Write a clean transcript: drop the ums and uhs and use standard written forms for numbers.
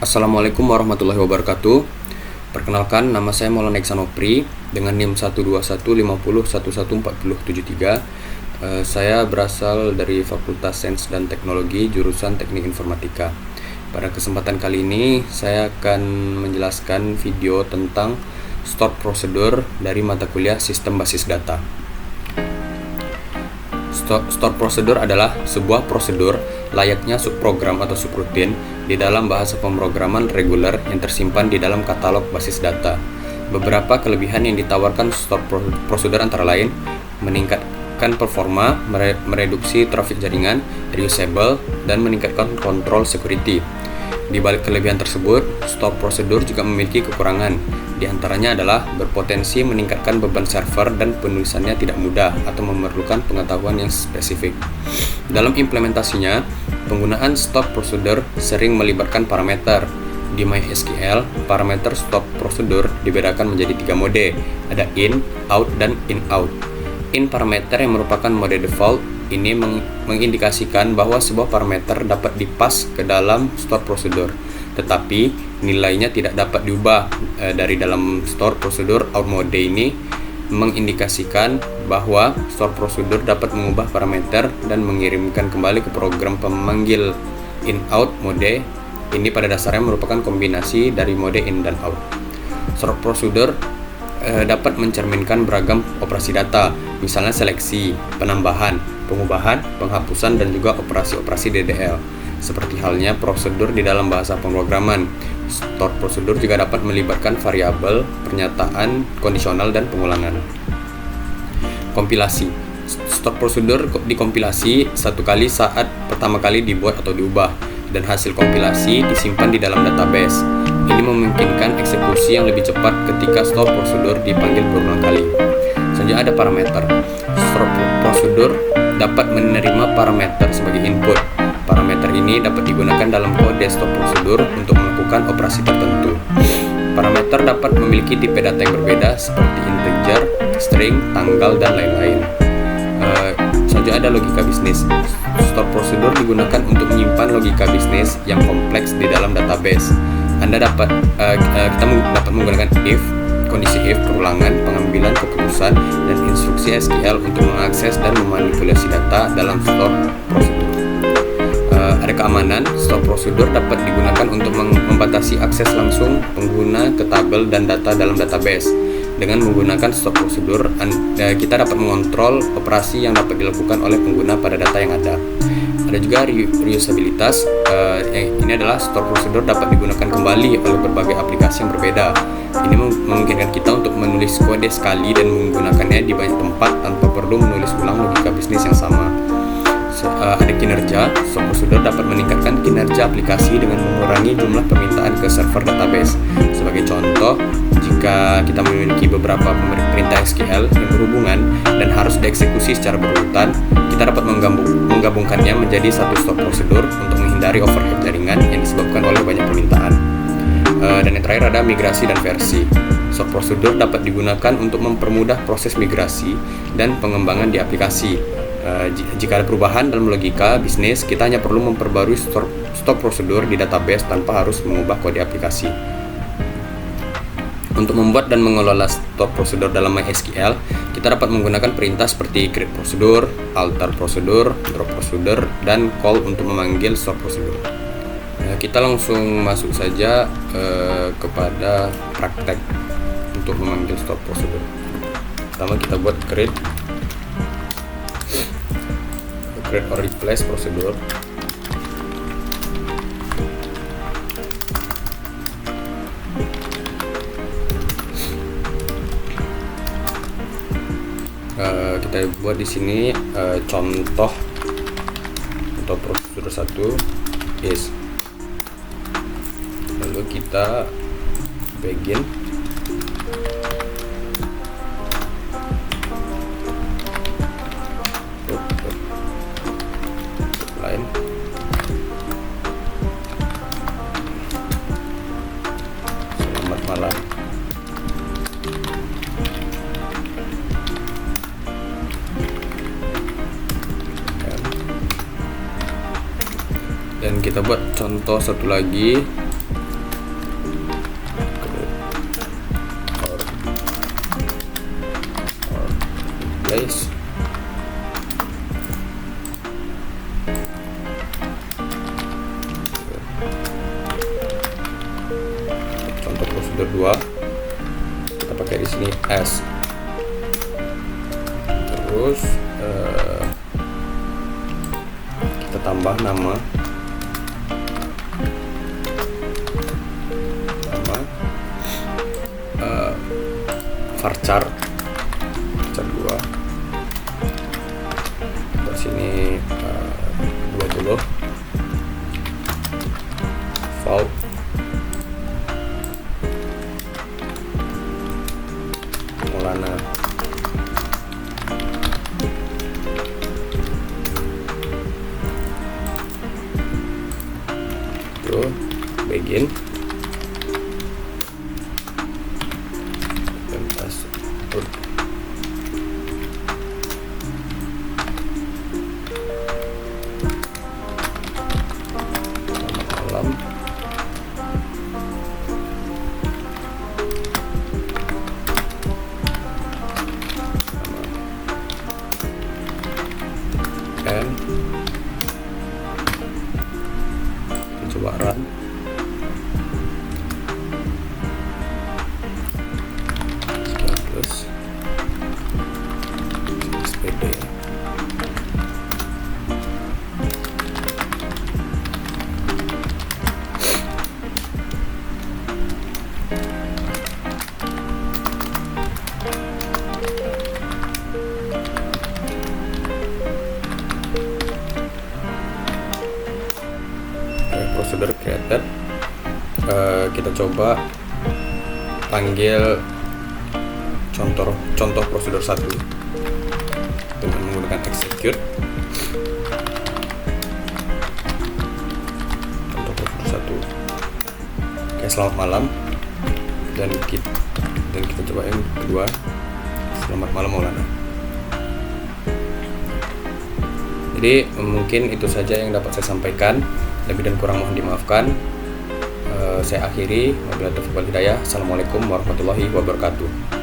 Assalamualaikum warahmatullahi wabarakatuh. Perkenalkan, nama saya Maulana Iksan Opri dengan NIM 12150114073. Saya berasal dari Fakultas Sains dan Teknologi jurusan Teknik Informatika. Pada kesempatan kali ini saya akan menjelaskan video tentang stored prosedur dari mata kuliah Sistem Basis Data. Stored prosedur adalah sebuah prosedur layaknya subprogram atau subrutin di dalam bahasa pemrograman reguler yang tersimpan di dalam katalog basis data. Beberapa kelebihan yang ditawarkan stored prosedur antara lain meningkatkan performa, mereduksi trafik jaringan, reusable, dan meningkatkan kontrol security. Di balik kelebihan tersebut, stored prosedur juga memiliki kekurangan. Di antaranya adalah berpotensi meningkatkan beban server dan penulisannya tidak mudah atau memerlukan pengetahuan yang spesifik. Dalam implementasinya, penggunaan stored prosedur sering melibatkan parameter. Di MySQL, parameter stored prosedur dibedakan menjadi 3 mode, ada in, out, dan in-out. In parameter yang merupakan mode default ini mengindikasikan bahwa sebuah parameter dapat dipas ke dalam stored prosedur, tetapi nilainya tidak dapat diubah. Dari dalam stored prosedur, out mode ini mengindikasikan bahwa stored prosedur dapat mengubah parameter dan mengirimkan kembali ke program pemanggil. In-out mode ini pada dasarnya merupakan kombinasi dari mode in dan out. Stored prosedur dapat mencerminkan beragam operasi data, misalnya seleksi, penambahan, pengubahan, penghapusan, dan juga operasi-operasi DDL. Seperti halnya prosedur di dalam bahasa pemrograman, stored prosedur juga dapat melibatkan variabel, pernyataan, kondisional, dan pengulangan. Kompilasi. Stored prosedur dikompilasi satu kali saat pertama kali dibuat atau diubah, dan hasil kompilasi disimpan di dalam database. Ini memungkinkan eksekusi yang lebih cepat ketika stored prosedur dipanggil berulang kali. Selanjutnya ada parameter. Stored prosedur dapat menerima parameter sebagai input. Parameter ini dapat digunakan dalam kode stored prosedur untuk melakukan operasi tertentu. Parameter dapat memiliki tipe data yang berbeda seperti integer, string, tanggal, dan lain-lain. Selanjutnya ada logika bisnis. Stored prosedur digunakan untuk menyimpan logika bisnis yang kompleks di dalam database. Kita dapat menggunakan if, kondisi if, perulangan, pengambilan keputusan, dan instruksi SQL untuk mengakses dan memanipulasi data dalam stored prosedur. Ada keamanan. Stored prosedur dapat digunakan untuk membatasi akses langsung pengguna ke tabel dan data dalam database. Dengan menggunakan stored prosedur, kita dapat mengontrol operasi yang dapat dilakukan oleh pengguna pada data yang ada. Ada juga reusabilitas. Ini adalah stored prosedur dapat digunakan kembali oleh berbagai aplikasi yang berbeda. Ini memungkinkan kita untuk menulis kode sekali dan menggunakannya di banyak tempat tanpa perlu menulis ulang logika bisnis yang sama. Ada kinerja. Stored prosedur dapat meningkatkan kinerja aplikasi dengan mengurangi jumlah permintaan ke server database. Sebagai contoh, jika kita memiliki beberapa perintah SQL yang berhubungan dan harus dieksekusi secara berurutan, kita dapat menggabungkannya menjadi satu stored prosedur untuk menghindari overhead jaringan yang disebabkan oleh banyak permintaan. Dan yang terakhir ada migrasi dan versi. Stored prosedur dapat digunakan untuk mempermudah proses migrasi dan pengembangan di aplikasi. Jika ada perubahan dalam logika bisnis, kita hanya perlu memperbarui stored prosedur di database tanpa harus mengubah kode aplikasi. Untuk membuat dan mengelola stored prosedur dalam MySQL, kita dapat menggunakan perintah seperti create prosedur, alter prosedur, drop prosedur, dan call untuk memanggil stored prosedur. Kita langsung masuk saja kepada praktek untuk memanggil stored prosedur. Pertama kita buat create or replace prosedur. Kita buat di sini contoh untuk prosedur 1 is. Lalu kita begin. Lain. Selamat malam. Dan kita buat contoh satu lagi guys. Contoh prosedur 2 kita pakai di sini S. Terus kita tambah nama varchar 2. Di sini 20 vault Maulana. Itu begin dan password. Selamat malam. And coba run. Terus SPD. Prosedur created. Kita coba panggil contoh prosedur 1 dengan menggunakan execute. Contoh prosedur 1. Oke, selamat malam. Dan kita coba yang kedua. Selamat malam Maulana. Jadi mungkin itu saja yang dapat saya sampaikan. Lebih dan kurang mohon dimaafkan. Saya akhiri. Wabillahi taufiq wal hidayah. Assalamualaikum warahmatullahi wabarakatuh.